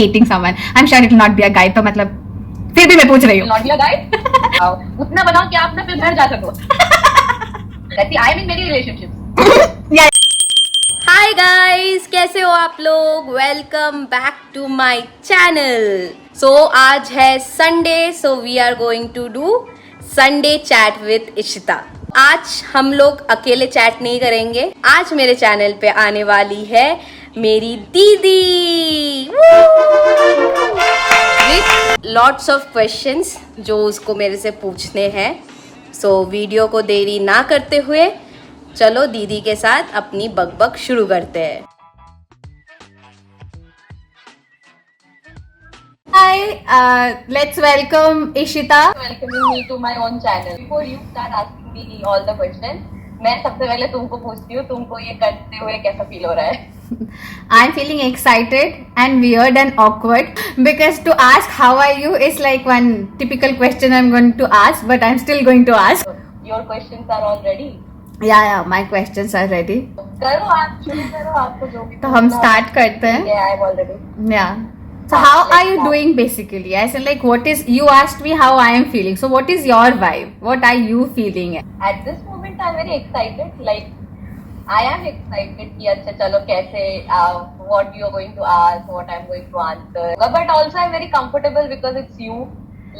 dating someone. I'm sure it will not be a guy. तो मतलब फिर भी मैं पूछ रही हूँ. Not be a guy. उतना बनाओ कि आप ना फिर घर जा सको. I am in many relationships. Yeah. Hi guys, कैसे हो आप लोग? Welcome back to my channel. So आज है Sunday, so we are going to do Sunday chat with Ishita. आज हम लोग अकेले चैट नहीं करेंगे. आज मेरे चैनल पे आने वाली है मेरी दीदी विथ लॉट्स ऑफ क्वेश्चंस जो उसको मेरे से पूछने हैं. सो वीडियो को देरी ना करते हुए चलो दीदी के साथ अपनी बकबक शुरू करते हैं. Hi, let's welcome Ishita. Welcoming me to my own channel. Before you start asking me all the questions, मैं सबसे पहले तुमको पूछती हूँ, तुमको ये करते हुए कैसा फील हो रहा है? I'm feeling excited and weird and awkward because to ask how are you is like one typical question I'm going to ask, but I'm still going to ask. Your questions are all ready. Yeah, my questions are ready. करो आप शुरू करो, आपको जो भी. तो हम start करते हैं. Yeah, I'm all ready. Yeah. So how are you doing basically? I said like what is, you asked me how I am feeling. So what is your vibe? What are you feeling? At this moment, I'm very excited. Like I am excited कि अच्छा चलो कैसे what you are going to ask, what I'm going to answer. But also I'm very comfortable because it's you.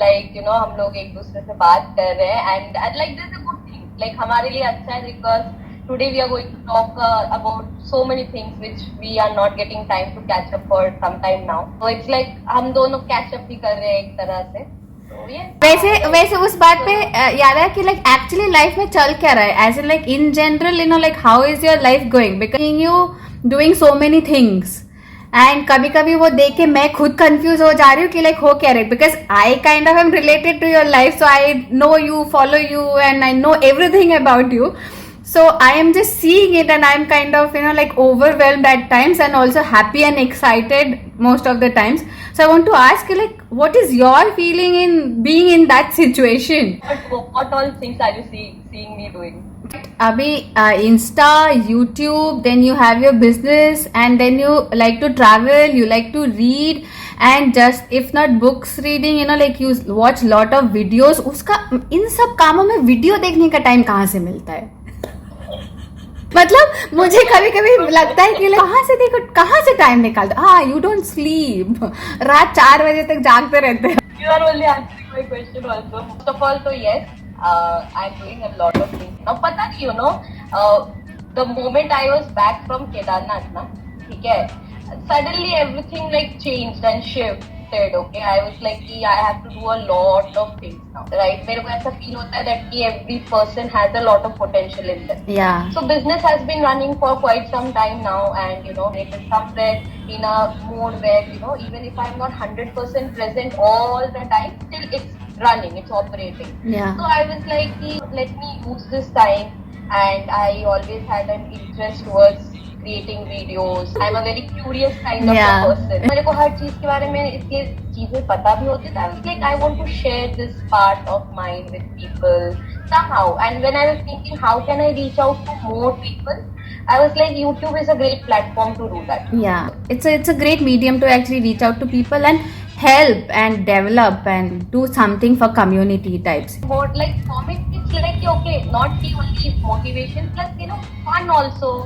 Like you know हम लोग एक दूसरे से बात कर रहे हैं and like this is a good thing. Like हमारे लिए अच्छा है because today we are going to talk about so many things which we are not getting time to catch up for some time now. So it's like हम दोनों catch up ही कर रहे हैं एक तरह से. So yeah. वैसे उस बात पे याद है कि like actually life में चल क्या रहा है? As in like in general, you know like how is your life going? Because you doing so many things. And कभी कभी वो देख के मैं खुद कंफ्यूज हो जा रही हूँ कि लाइक हो क्या रहे, because I kind of am related to your life, so I know you, follow you and I know everything about you. So I am just seeing it and I am kind of, you know, like overwhelmed at times and also happy and excited most of the times. So I want to ask you, like, what is your feeling in being in that situation? What all things are you seeing me doing? Abhi, Insta, YouTube, then you have your business and then you like to travel, you like to read and just if not books reading, you know, like you watch lot of videos. उसका इन सब कामों में video देखने का time कहाँ से मिलता है? मतलब मुझे कभी कभी लगता है कि कहाँ से देखो, कहाँ से टाइम निकालते. हाँ, यू डोंट स्लीप, रात 4 बजे तक जागते रहते हैं. You are only answering my question also. First of all, so yes, I'm doing a lot of things. Now, पता नहीं, you know, the moment I was back from Kedarnath, ना, ठीक है, suddenly everything like changed and shifted. Okay, I was like, I have to do a lot of things now, right? मेरे को ऐसा feel होता है that every person has a lot of potential in them. Yeah. So business has been running for quite some time now, and you know, it is somewhere in a mode where you know, even if I'm not 100% present all the time, still it's running, it's operating. Yeah. So I was like, let me use this time, and I always had an interest towards creating videos. I'm a very curious kind of a person. मेरे को हर चीज के बारे में इसलिए चीजें पता भी होती है. I was like, I want to share this part of mine with people somehow. And when I was thinking, how can I reach out to more people? I was like, YouTube is a great platform to do that. Yeah, it's a great medium to actually reach out to people and help and develop and do something for community types. More like for me, it's like okay, not the only motivation plus you know fun also.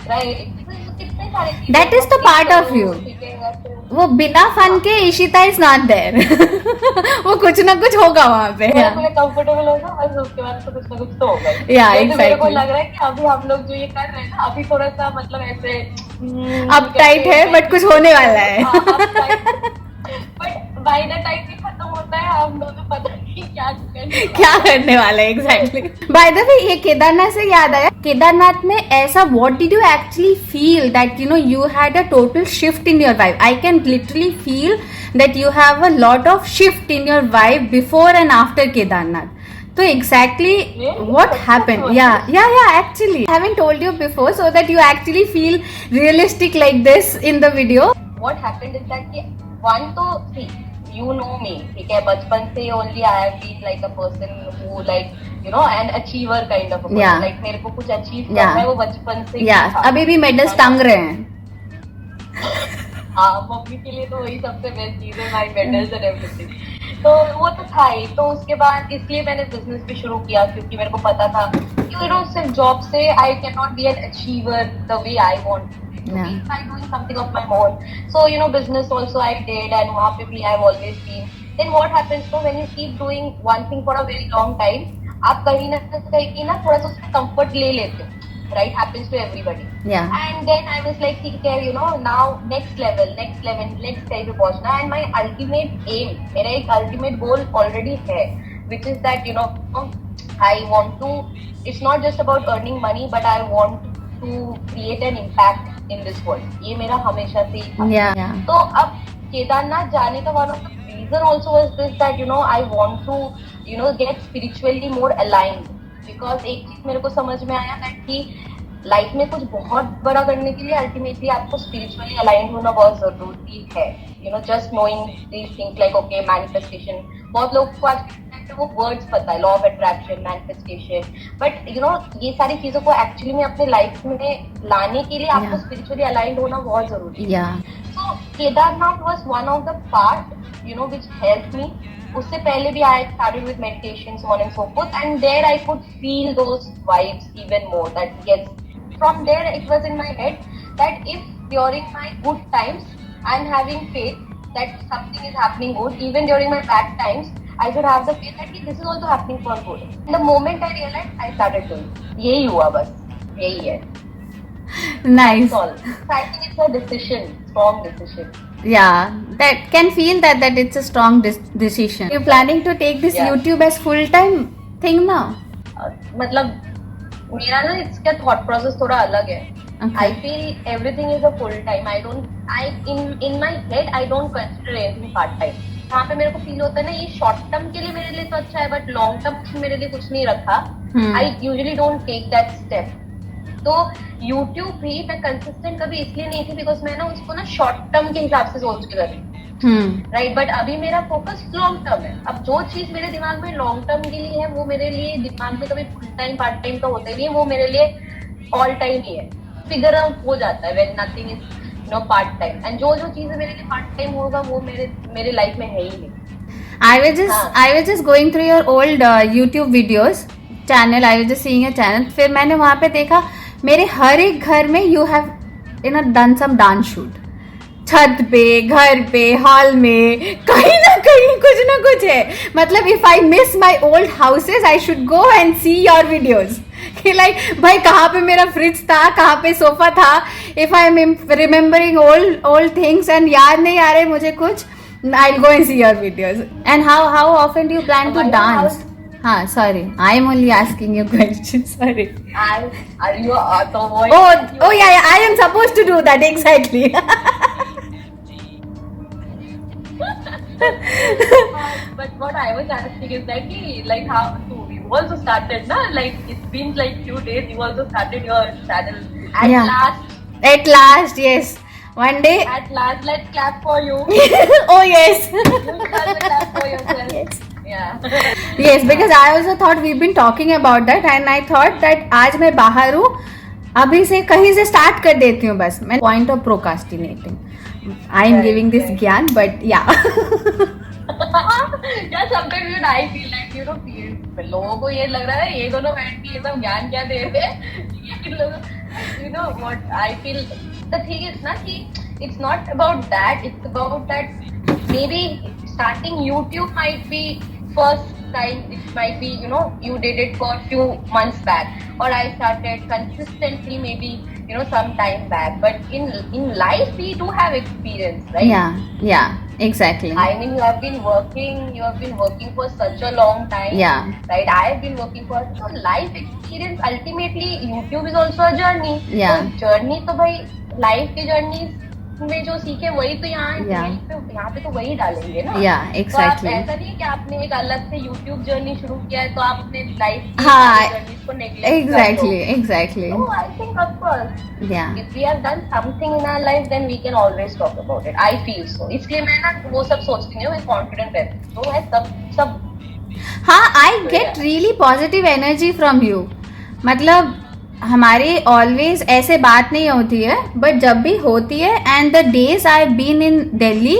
That is the part of you. वो बिना fun के Ishita is not there. वो कुछ ना कुछ होगा वहाँ पे. कंफर्टेबल होगा बस, उसके बाद तो कुछ ना कुछ तो होगा. या एग्जैक्टली. मेरे को लग रहा है कि अभी हम लोग जो ये कर रहे हैं ना, अभी थोड़ा सा मतलब ऐसे अप टाइट है बट कुछ होने वाला है. बट बाय द टाइम ये खत्म होता है हम दोनों पता नहीं क्या करने वाला है. एग्जैक्टली. बाय द वे, ये केदारनाथ से याद आया, केदारनाथ में ऐसा what did you actually feel that you no you had a total shift in your vibe? I can literally feel that you have a lot of shift in your vibe before and after Kedarnath. So exactly what happened? Yeah. Actually, I haven't told you before, so that you actually feel realistic like this in the video. What happened is that one to three, you know me, ठीक है, बचपन से only I have been like a person who like you know an achiever kind of a person. Yeah. Like मेरे को कुछ achieve करना है वो बचपन से. Yeah. अभी भी medals टांग रहे हैं. हाँ, मम्मी के लिए तो वही सबसे बेस्ट चीज है, माई मेडल्स एंड एवरीथिंग। तो वो तो था ही। तो उसके बाद इसलिए मैंने बिजनेस भी शुरू किया, क्योंकि मेरे को पता था कि सिर्फ जॉब से I can not be an achiever the way I want Yeah. by doing something of my own. So business also I did, and वहाँ पे भी I've always been. Then what happens, so when you keep doing one thing for a very long time, आप कहीं ना कहीं ना थोड़ा सा उसका comfort ले लेते हो, right? Happens to everybody. Yeah. And then I was like, ठीक है, now next level, next time पे पहुंचना, and my ultimate aim, मेरा एक ultimate goal already है, which is that I want to. It's not just about earning money, but I want to create an impact in this world. ये मेरा हमेशा से ही था। Yeah. Yeah. तो अब केदारनाथ जाने का one of the reason also was this, that I want to get spiritually more aligned, because एक चीज मेरे को समझ में आया that कि लाइफ में कुछ बहुत बड़ा करने के लिए अल्टीमेटली आपको स्पिरिचुअली अलाइंड होना बहुत जरूरी है। Just knowing these things like okay manifestation, बहुत लोग को आज वो वर्ड्स पता है, law of attraction, manifestation, but ये सारी चीजों को एक्चुअली में अपने लाइफ में लाने के लिए आपको स्पिरिचुअली अलाइंड होना बहुत जरूरी है। So Kedarnath was one of the part which helped me. उससे पहले भी I started with meditation, so on and so forth, and there I could feel those vibes even more, that yes, from there it was in my head that if during my good times I'm having faith that something is happening good, even during my bad times I should have the faith that this is also happening for good. And the moment I realized, I started doing. यही हुआ बस, यही है। Nice. That's all. So I think it's a decision, strong decision. Yeah, that can feel that it's a strong decision. You're planning to take this YouTube as full-time thing now? मतलब मेरा ना इसका thought process थोड़ा अलग है। I feel everything is a full time. In my head I don't consider anything part time. वहाँ पे मेरे को फील होता है ना, ये शॉर्ट टर्म के लिए मेरे लिए तो अच्छा है, बट लॉन्ग टर्म मेरे लिए कुछ नहीं रखा। I usually don't take that step. तो यूट्यूब भी मैं कंसिस्टेंट कभी इसलिए नहीं थी बिकॉज मैं ना उसको ना शॉर्ट टर्म के हिसाब से सोच के करी, राइट। बट अभी मेरा फोकस लॉन्ग टर्म है। अब जो चीज मेरे दिमाग में लॉन्ग टर्म के लिए है वो मेरे लिए दिमाग में कभी फुल टाइम पार्ट टाइम तो होता ही नहीं है, वो मेरे लिए ऑल टाइम ही है। फिगर आउट हो जाता है when nothing is part time, and जो चीजें मेरे लिए पार्ट टाइम होगा वो मेरे लाइफ में है ही नहीं। I was just going through your old YouTube videos channel. I was just seeing your channel. फिर मैंने वहाँ पे देखा मेरे हर एक घर में you have done some dance shoot. छत पे, घर पे, हॉल में, कहीं ना कुछ है। मतलब if I miss my old houses I should go and see your videos कि लाइक भाई कहाँ पे मेरा फ्रिज था, कहाँ पे सोफा था। If I am remembering old things and याद नहीं आ रहे मुझे कुछ, I go and see your videos. And how often do you plan to dance? हाँ, sorry, I am only asking you questions. Sorry. Are you auto voice? Oh yeah, I am supposed to do that exactly. But what I was asking is that like how you also started na, like it's been like few days you also started your channel at last, yes, one day at last. Let's clap for you. Oh yes. Clap for yourself. Yes. Yeah. Yes, because I also thought we've been talking about that and I thought that आज मैं बाहर हूँ, अभी से कहीं से start कर देती हूँ बस। मैं point of procrastinating I am giving this ज्ञान, but yeah. Yeah, sometimes I feel like लोगों को ये लग रहा है ये दोनों बैठ के ये सब ज्ञान क्या दे रहे हैं। what I feel, the thing is ना कि it's not about that, it's about that maybe starting YouTube might be first time, it might be you did it for few months back, or I started consistently maybe some time back, but in life we do have experience, right? Yeah, exactly. I mean, you have been working for such a long time. Yeah. Right, I have been working for so life experience. Ultimately YouTube is also a journey. Yeah. So journey तो भाई life की journey में जो सीखे वही तो यहाँ पे तो वही डालेंगे ना। Yeah, exactly. तो आप ऐसा नहीं कि आपने एक अलग से YouTube जर्नी शुरू किया है तो आप अपने लाइफ की जर्नी को neglect exactly. So I think of course, yeah, if we have done something in our life then we can always talk about it. I feel so. इसलिए मैं ना वो सब सोचती हूँ, मैं कॉन्फिडेंट रहती हूँ, तो मैं सब हाँ, I get really positive energy from you. मतलब हमारी ऑलवेज ऐसे बात नहीं होती है, बट जब भी होती है and the days I been in Delhi,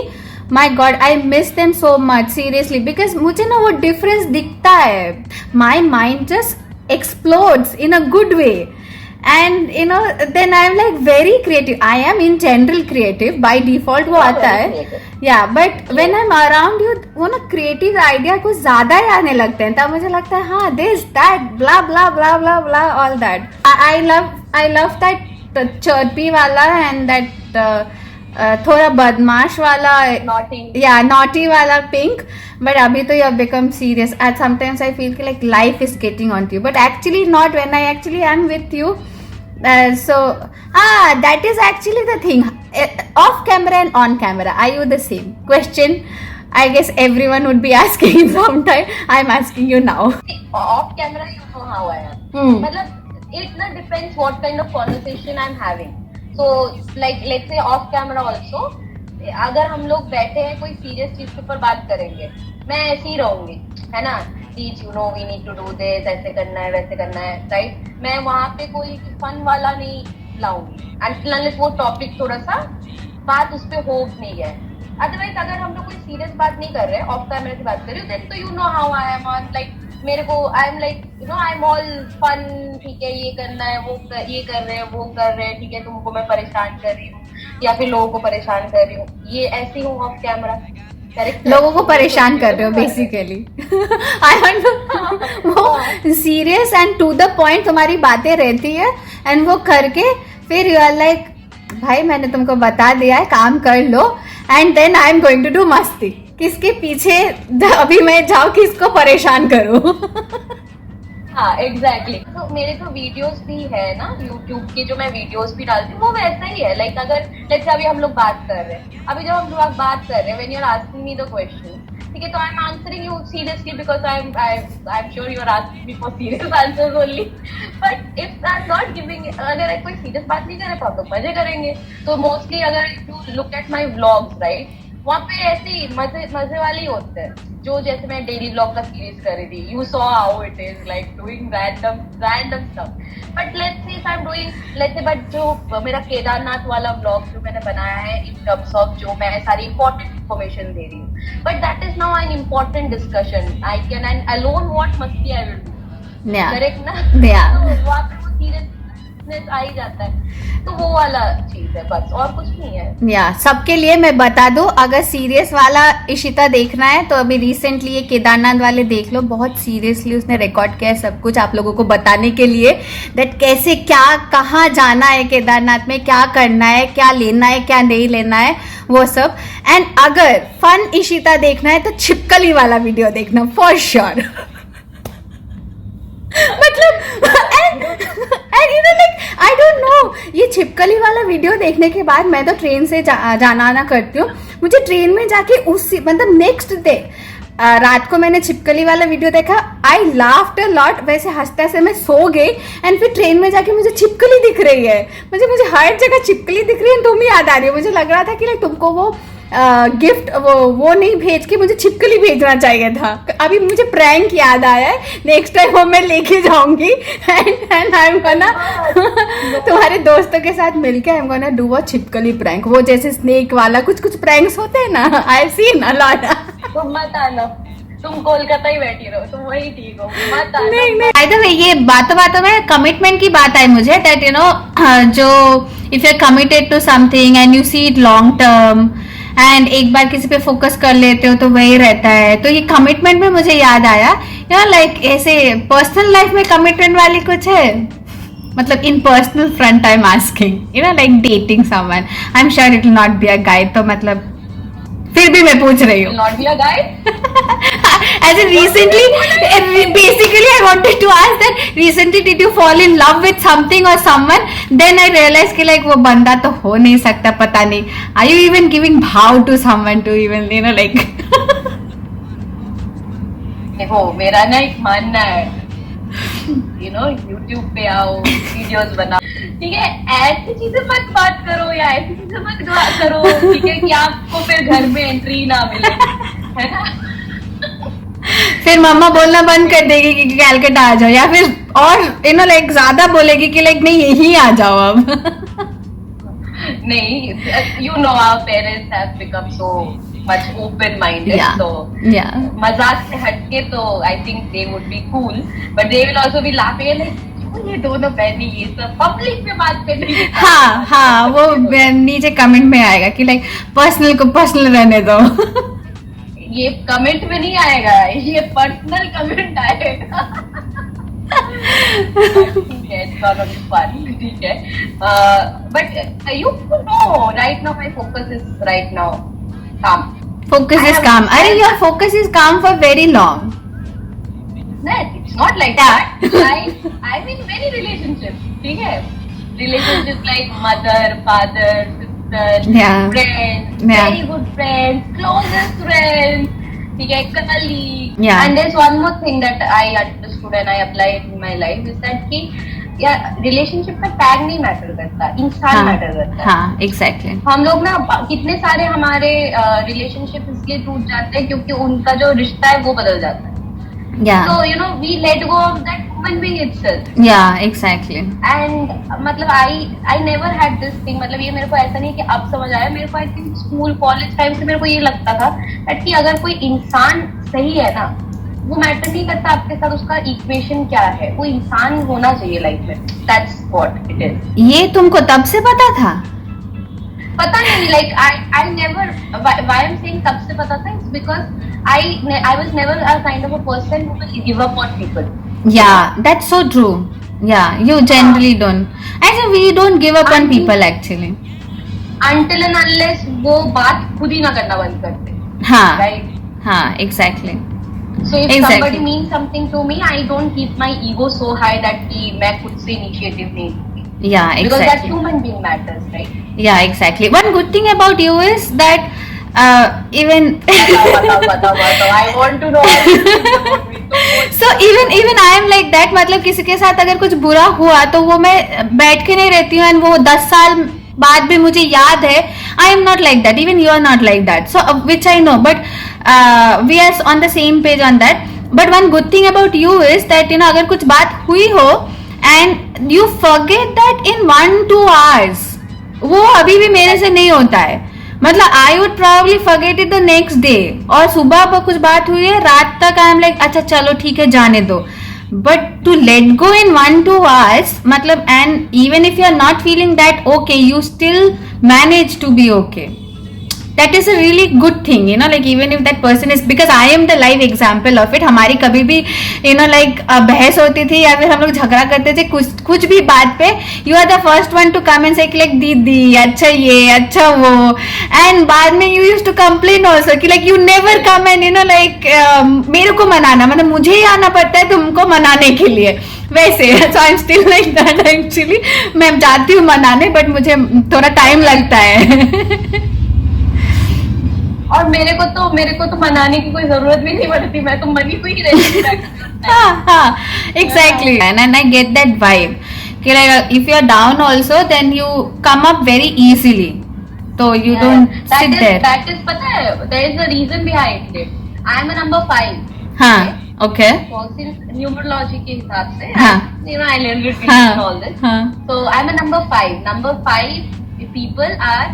my god I miss them so much seriously, because मुझे ना वो डिफरेंस दिखता है. My mind just explodes in a good way. And you know, then I'm like very creative. I am in general creative by default, वो आता है. Yeah, but when I'm around you, वो ना creative idea कुछ ज़्यादा ही आने लगते हैं. तब मुझे लगता है हाँ, this, that, blah blah blah blah blah, all that. I love that chirpy वाला and that थोड़ा बदमाश वाला, naughty वाला pink. But अभी तो you have become serious. And sometimes I feel like life is getting onto you, but actually not when I actually am with you. So that is actually the thing. Off camera and on camera, are you the same? Question I guess everyone would be asking sometime. I'm asking you now. Off camera, you know how I am. मतलब it ना depends what kind of conversation I'm having. So like let's say off camera also, अगर हम लोग बैठे हैं कोई serious चीज के ऊपर बात करेंगे, मैं ऐसे ही रहूंगी, है ना, teach you know we need to do this, ऐसे करना है वैसे करना है, राइट. मैं वहाँ पे कोई फन वाला नहीं लाऊंगी अनलेस वो टॉपिक थोड़ा सा बात उस पर हो नहीं है. अदरवाइज अगर हम लोग कोई सीरियस बात नहीं कर रहे, ऑफ कैमरा की बात कर रहे हो, देन तो you know how I am on, like मेरे को I am like you know I am all fun, ठीक है, ये करना है, वो ये कर रहे हैं, वो कर रहे हैं, ठीक है, तुमको मैं परेशान कर रही हूँ या फिर लोगों को परेशान कर रही हूँ, ये ऐसी हूँ ऑफ कैमरा. लोगों को परेशान कर रहे हो बेसिकली. आई वांट वो serious and to the point तुम्हारी बातें रहती है एंड वो करके फिर यू आर लाइक भाई मैंने तुमको बता दिया है, काम कर लो. And then I am going to do मस्ती. किसके पीछे अभी मैं जाऊँ, किसको परेशान करूँ. हाँ एग्जैक्टली. तो मेरे तो वीडियोस भी है ना यूट्यूब के, जो मैं वीडियोस भी डालती हूँ वो वैसा ही है. लाइक अगर लेट्स से अभी हम लोग बात कर रहे हैं, अभी जब हम लोग बात कर रहे हैं, when you are asking me the question, ठीक है, तो I am answering you seriously because I am sure you are asking me for serious answers only. But if I am not giving, अगर कोई सीरियस बात नहीं करे तो हम लोग मजे करेंगे. तो मोस्टली अगर you look at my vlogs, right, वहाँ पे ऐसे ही मजे वाले ही होते हैं. जो जैसे मैं डेली ब्लॉग का सीरीज कर रही थी, you saw how it is like doing random stuff. But let's say if I am doing let's say, but जो मेरा केदारनाथ वाला ब्लॉग जो मैंने बनाया है इन टर्म्स ऑफ जो मैं सारी इंपॉर्टेंट इन्फॉर्मेशन दे रही हूँ, but that is now an important discussion. I can and alone what मस्ती आई विल डू, करेक्ट ना. तो वहाँ पे वो सीरियसनेस आ ही जाता है. तो वो वाला चीज है बस, और कुछ नहीं है. या सबके लिए मैं बता दूं, अगर सीरियस वाला इशिता देखना है तो अभी रिसेंटली ये केदारनाथ वाले देख लो. बहुत सीरियसली उसने रिकॉर्ड किया है सब कुछ आप लोगों को बताने के लिए दैट कैसे क्या कहाँ जाना है केदारनाथ में, क्या करना है, क्या लेना है, क्या नहीं लेना है, वो सब. एंड अगर फन इशिता देखना है तो छिपकली वाला वीडियो देखना फॉर श्योर. मतलब आई डोंट नो, ये छिपकली वाला वीडियो देखने के बाद मैं तो ट्रेन से जाना आना करती हूँ. मुझे ट्रेन में जाके उस मतलब नेक्स्ट डे रात को मैंने छिपकली वाला वीडियो देखा. आई लाफ्ड अ लॉट. वैसे हंसते हंसते मैं सो गई एंड फिर ट्रेन में जाके मुझे छिपकली दिख रही है. मुझे हर जगह छिपकली दिख रही है. तुम ही याद आ रही हो. मुझे लग रहा था कि तुमको वो गिफ्ट वो नहीं भेज के मुझे छिपकली भेजना चाहिए था. अभी मुझे प्रैंक याद आया है. नेक्स्ट टाइम वो मैं लेके जाऊंगी एंड आई एम गोना तुम्हारे दोस्तों के साथ मिलके I am gonna do a छिपकली प्रैंक. वो जैसे स्नेक वाला कुछ प्रैंक्स होते हैं ना, आई सीन अ लॉट. तुम मत आना, तुम कोलकाता ही बैठी रहो, तुम वही ठीक हो, मत आना. नहीं बाय द वे ये बातों में कमिटमेंट की बात आई मुझे दैट यू नो जो if you are committed to something and you see it long term and एक बार किसी पे फोकस कर लेते हो तो वही रहता है. तो ये कमिटमेंट में मुझे याद आया यू नो लाइक ऐसे पर्सनल लाइफ में कमिटमेंट वाली कुछ है, मतलब in personal front I am asking you know like dating someone. I am sure it will not be a guide. तो मतलब फिर भी मैं पूछ रही हूँ. Not be a guide. As in recently, basically I wanted to ask that recently did you fall in love with something or someone? Then I realized कि like वो बंदा तो हो नहीं सकता, पता नहीं. Are you even giving भाव to someone to even you know like? देखो मेरा ना एक मानना है, यू नो यूट्यूब पे आओ, वीडियोस बनाओ, ठीक है, ऐसी चीजें मत बात करो या ऐसी चीजें मत दुआ करो, ठीक है, कि आपको फिर घर में एंट्री ना मिले, है ना. फिर मम्मा बोलना बंद कर देगी कि कैलकाटा आ जाओ, या फिर और लाइक ज्यादा बोलेगी कि लाइक नहीं यही आ जाओ अब. नहीं, you know our parents have become so much open-minded, Yeah. so Yeah. मजाक से हटके तो I think they would be cool, but they will also be laughing like क्यों ये दोनों बहनी ये सब पब्लिक में बात कर रही है. हाँ वो नीचे कमेंट में आएगा कि लाइक पर्सनल को पर्सनल रहने दो. ये कमेंट में नहीं आएगा, ये पर्सनल कमेंट आएगा. ठीक है, it's gonna be fun, ठीक है. But you know, right now my focus is right now calm. Focus is calm. अरे your focus is calm for very long. No, it's not like that. I'm in many relationships, ठीक है. Relationships like mother, father, sister, Yeah. friends, Yeah. very good friends, closest friends, ठीक है, colleague. Yeah. And there's one more thing that I understood and I applied in my life is that कि यार relationship में tag नहीं matter करता, इंसान matter करता है. हाँ एग्जैक्टली. हम लोग ना कितने सारे हमारे रिलेशनशिप इसलिए टूट जाते हैं क्योंकि उनका जो रिश्ता है वो बदल जाता है. या So you know we let go of that human being itself. या एग्जैक्टली. And मतलब I never had this thing, मतलब ये मेरे को ऐसा नहीं कि अब समझ आया, मेरे को I think school college time से मेरे को ये लगता था कि अगर कोई इंसान सही है ना, वो मैटर नहीं करता आपके साथ उसका इक्वेशन क्या है, वो इंसान होना चाहिए लाइफ में. That's what it is. ये तुमको तब से पता था? पता नहीं, like I never, why I'm saying तब से पता था, it's because I was never a kind of a person who will give up on people. Yeah, that's so true. Yeah, you generally don't. Actually, we don't give up on people actually. Until and unless वो बात खुद ही ना करना बंद करते. हाँ Right. हाँ exactly. So if Exactly. somebody means something to me, I don't keep my ego so high that कि मैं खुद से initiative नहीं लूँगी. Yeah, Because that exactly. human being matters, right? Yeah, exactly. One good thing about you is that even बताओ. I want to know everything about me. so even I am like that. मतलब किसी के साथ अगर कुछ बुरा हुआ तो वो मैं बैठ के नहीं रहती हूँ and वो 10 साल बाद भी मुझे याद है. I am not like that. Even you are not like that. So which I know, but we are on the same page on that. But one good thing about you is that अगर कुछ बात हुई हो and you forget that in 1-2 hours. वो अभी भी मेरे से नहीं होता है. मतलब I would probably forget it the next day, और सुबह पर कुछ बात हुई है रात तक आई एम लाइक अच्छा चलो ठीक है जाने दो. But to let go in 1-2 hours मतलब, and even if you are not feeling that okay you still manage to be okay. That is a really good thing, like even if that person is, because I am the live example of it. हमारी कभी भी like बहस होती थी या फिर हम लोग झगड़ा करते थे कुछ भी बात पे, you are the first one to come and say like दीदी अच्छा ये अच्छा वो, and बाद में you used to complain also कि like you never come and like मेरे को मनाना, मतलब मुझे ही आना पड़ता है तुमको मनाने के लिए वैसे. so I'm still like that actually. मैं जाती हूँ मनाने बट मुझे थोड़ा टाइम लगता है. और मेरे को तो मनाने की कोई जरूरत भी नहीं पड़ती, मैं तो मनी हुई ही रहती हूँ. Exactly. And I get that vibe. Like, if you are down also, then you come up very easily. So you don't sit there. That is पता है, there is a reason behind it. I am a number 5. हाँ, okay. So since numerology के हिसाब से, हाँ. I learned it हाँ. and all this. हाँ. So I am a number 5. Number 5 people are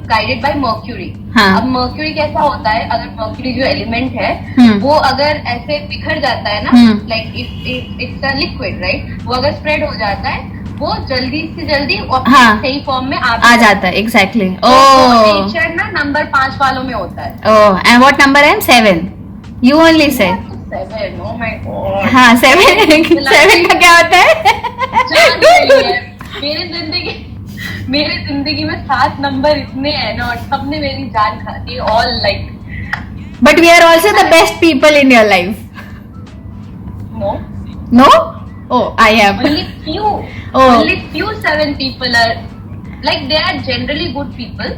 guided by Mercury. हाँ. अब Mercury कैसा होता है, अगर Mercury जो एलिमेंट है वो अगर ऐसे बिखर जाता है ना, like it's a liquid, right? वो अगर स्प्रेड हो जाता है वो जल्दी से जल्दी हाँ. सही फॉर्म में आ जाता है. Exactly. तो Oh. नेचर ना नंबर 5 वालों में होता है. Oh. And what number I am? 7. You only said. 7. Oh my god. हाँ 7. 7 का क्या होता है? जान रही है. मेरे जिंदगी में 7 नंबर इतने हैं ना, और सबने मेरी जान खा दी. All like. But we are also the best people in your life. No. No? Oh, I am. Only few. Oh. Only few 7 people are like, they are generally good people.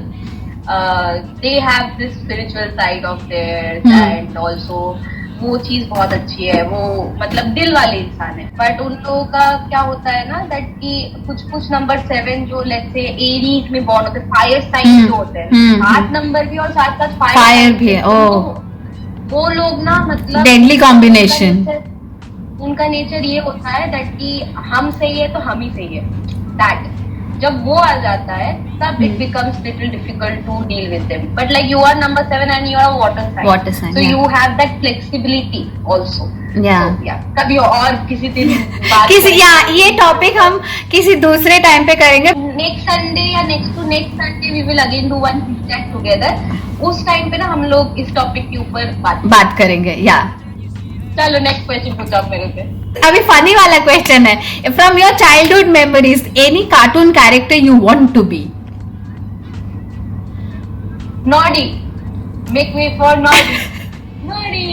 They have this spiritual side of theirs and also वो चीज बहुत अच्छी है, वो मतलब दिल वाले इंसान है. बट उन लोगों का क्या होता है ना, दैट कि कुछ नंबर 7 जो लेट्स से एरीज में बॉर्न होते हैं, फायर साइन जो होते हैं, 8 नंबर भी और साथ साथ फायर भी है. वो लोग ना मतलब Deadly combination. उनका नेचर ये होता है दैट कि हम सही है तो हम ही सही है, दैट जब वो आ जाता है तब it becomes little difficult to deal with them, but like you are number 7 and you are water sign, so you have that flexibility also. कभी और किसी दिन ये टॉपिक हम किसी दूसरे टाइम पे करेंगे। नेक्स्ट संडे या next to next Sunday we will again do one chat together. उस टाइम पे ना हम लोग इस टॉपिक के ऊपर बात करेंगे। चलो नेक्स्ट क्वेश्चन पूछो आप मेरे से। अभी फनी वाला क्वेश्चन है, from your childhood memories any cartoon character you want to be? Noddy, make me for Noddy. Noddy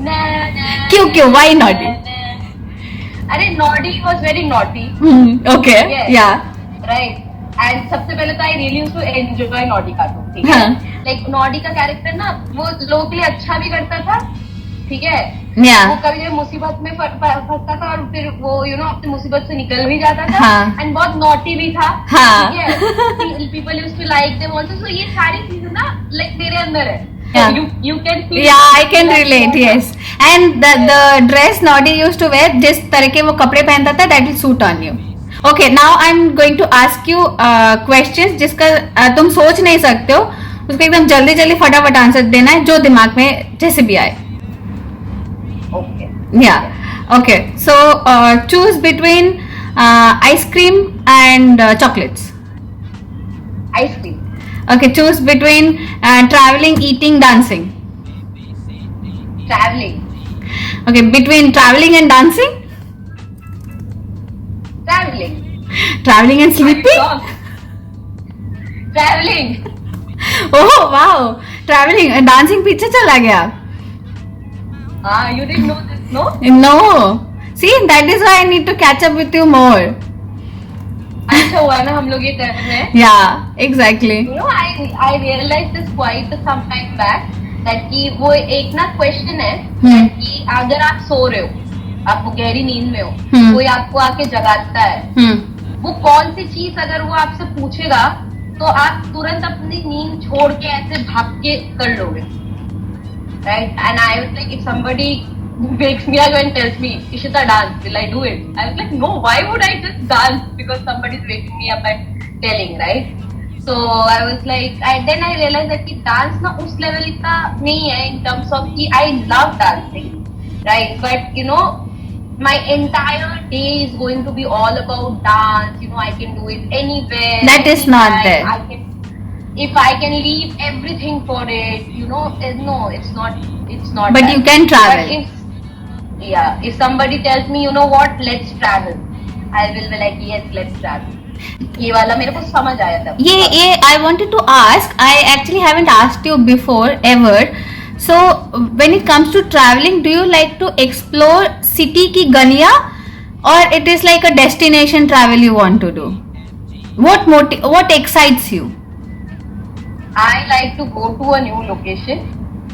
ना क्यों व्हाई नॉडी? अरे Noddy was very naughty. Okay yeah right, and सबसे पहले तो I really used to enjoy Noddy cartoon, ठीक है। Like Noddy का character ना वो लोगों के लिए अच्छा भी करता था, ठीक है। वो कभी मुसीबत में फंसता था और फिर वो अपनी मुसीबत से निकल भी जाता था, एंड बहुत नॉटी भी था, ठीक है। People used to like them also. So ये सारी चीजें ना लाइक मेरे अंदर है। You can feel I can relate, yes. And the dress Noddy used to wear, जिस तरह के वो कपड़े पहनता था, that will suit on you. Okay, now I'm going to ask you questions जिसका तुम सोच नहीं सकते हो, उसको एकदम जल्दी जल्दी फटाफट आंसर देना है, जो दिमाग में जैसे भी आए। Okay. Yeah. Okay. So choose between ice cream and chocolates. Ice cream. Okay. Choose between traveling, eating, dancing. Traveling. Okay. Between traveling and dancing. Traveling. Traveling and sleeping. Traveling. Oh wow. Traveling. Dancing पीछे चला गया. You didn't know this, no? No. See, that is why I need to catch up with you more. अच्छा हुआ ना हम लोग ये कर रहे हैं। Yeah, exactly. I realized this quite some time back that कि वो एक ना क्वेश्चन है कि अगर आप सो रहे हो, आप गहरी नींद में हो, कोई आपको आके जगाता है, वो कौन सी चीज अगर वो आपसे पूछेगा तो आप तुरंत अपनी नींद छोड़ के ऐसे भाग के कर लोगे, right? And I was like, if somebody wakes me up and tells me, Ishita, dance, will I do it? I was like, no, why would I just dance because somebody is waking me up and telling, right? So I was like, then I realized that कि dance ना उस level का नहीं है in terms of कि I love dancing, right? But my entire day is going to be all about dance. I can do it anywhere. That is not there. If I can leave everything for it, no, it's not. But that. you can travel. But if somebody tells me, you know what, let's travel, I will be like, yes, let's travel. ये वाला मेरे को समझ आया था। ये I wanted to ask. I actually haven't asked you before ever. So when it comes to traveling, do you like to explore city की गलियाँ, or it is like a destination travel you want to do? What excites you? I like to go to a new location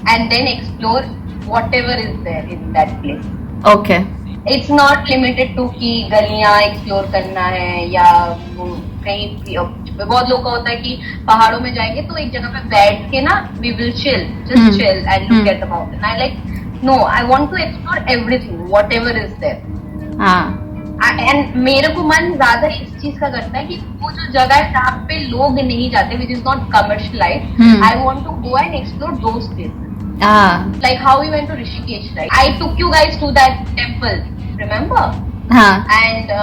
and then explore whatever is there in that place. Okay. It's not limited to कि गलियाँ explore करना है या कहीं बहुत लोग का होता है कि पहाड़ों में जाएंगे तो एक जगह पे बैठ के ना we will chill and look at the mountain. I like no, I want to explore everything, whatever is there. And मेरे को मन ज्यादा इस चीज का करता है कि वो जो जगह है जहाँ पे लोग नहीं जाते, which is not commercialized, I want to go and explore those places. Like how we went to Rishikesh, right? I took you guys to that temple, remember? And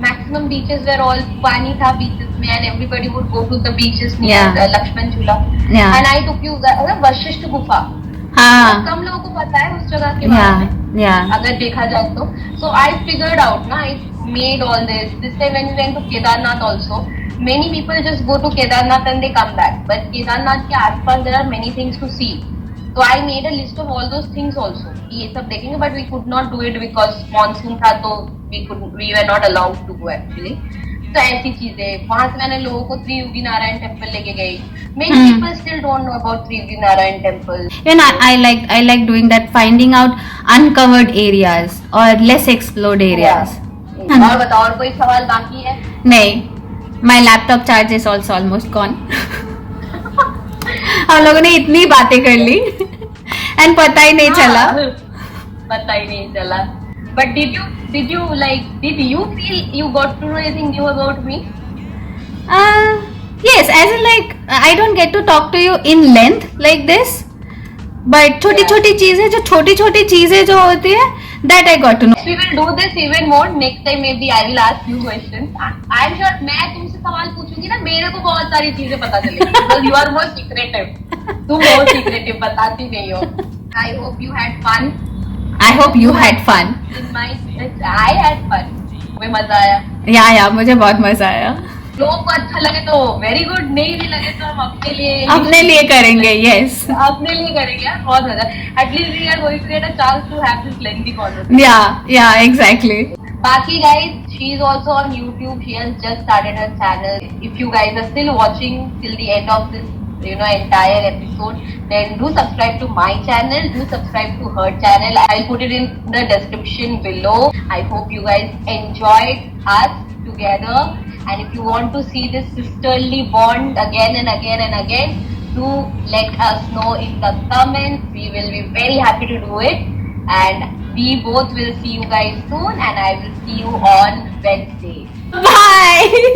maximum beaches were all पानी था beaches में, and everybody would go to the beaches near Lakshman Jhula. And I took you guys Vashishtha गुफा. कम लोगों को पता है उस जगह के बारे में, अगर देखा जाए तो. So I figured out, I made all this. This time when we went to Kedarnath also, many people just go to Kedarnath and they come back. But Kedarnath के आसपास there are many things to see. So I made a list of all those things also. ये सब देखेंगे, but we could not do it because monsoon था तो we were not allowed to go actually. तो ऐसी चीजें, वहाँ से मैंने लोगों को त्रियुगी नारायण टेम्पल लेके गई. Many people still don't know about Triyugi Narayan temple. I like doing that, finding out uncovered areas or less explored areas. और बताओ, और कोई सवाल बाकी है? नहीं, my laptop charge is also almost gone. हम लोगों ने इतनी बातें कर ली. एंड पता ही नहीं चला. पता ही नहीं चला. But did you feel you got to know anything new about me? Yes, as in like I don't get to talk to you in length like this, but छोटी छोटी चीजें जो होती है that I got to know. We will do this even more next time. Maybe I will ask you questions. I am sure मैं तुमसे सवाल पूछूंगी ना, मेरे को बहुत सारी चीजें पता चलेगी because you are more secretive. तुम बहुत secretive, बताती नहीं हो. I hope you had fun. I hope you had fun. I had fun. मुझे मजा आया. या मुझे बहुत मजा आया. लोगों को अच्छा लगे तो वेरी गुड, नहीं भी लगे तो हम अपने लिए करेंगे. यस. अपने लिए करेंगे यार, बहुत मजा. At least we are going to get a chance to have this lengthy conversation. Yeah exactly. Baki guys, she is also on YouTube. She has just started her channel. If you guys are still watching till the end of this, entire episode, then do subscribe to my channel. Do subscribe to her channel. I'll put it in the description below. I hope you guys enjoyed us together. And if you want to see this sisterly bond again and again and again, do let us know in the comments. We will be very happy to do it. And we both will see you guys soon, and I will see you on Wednesday. Bye.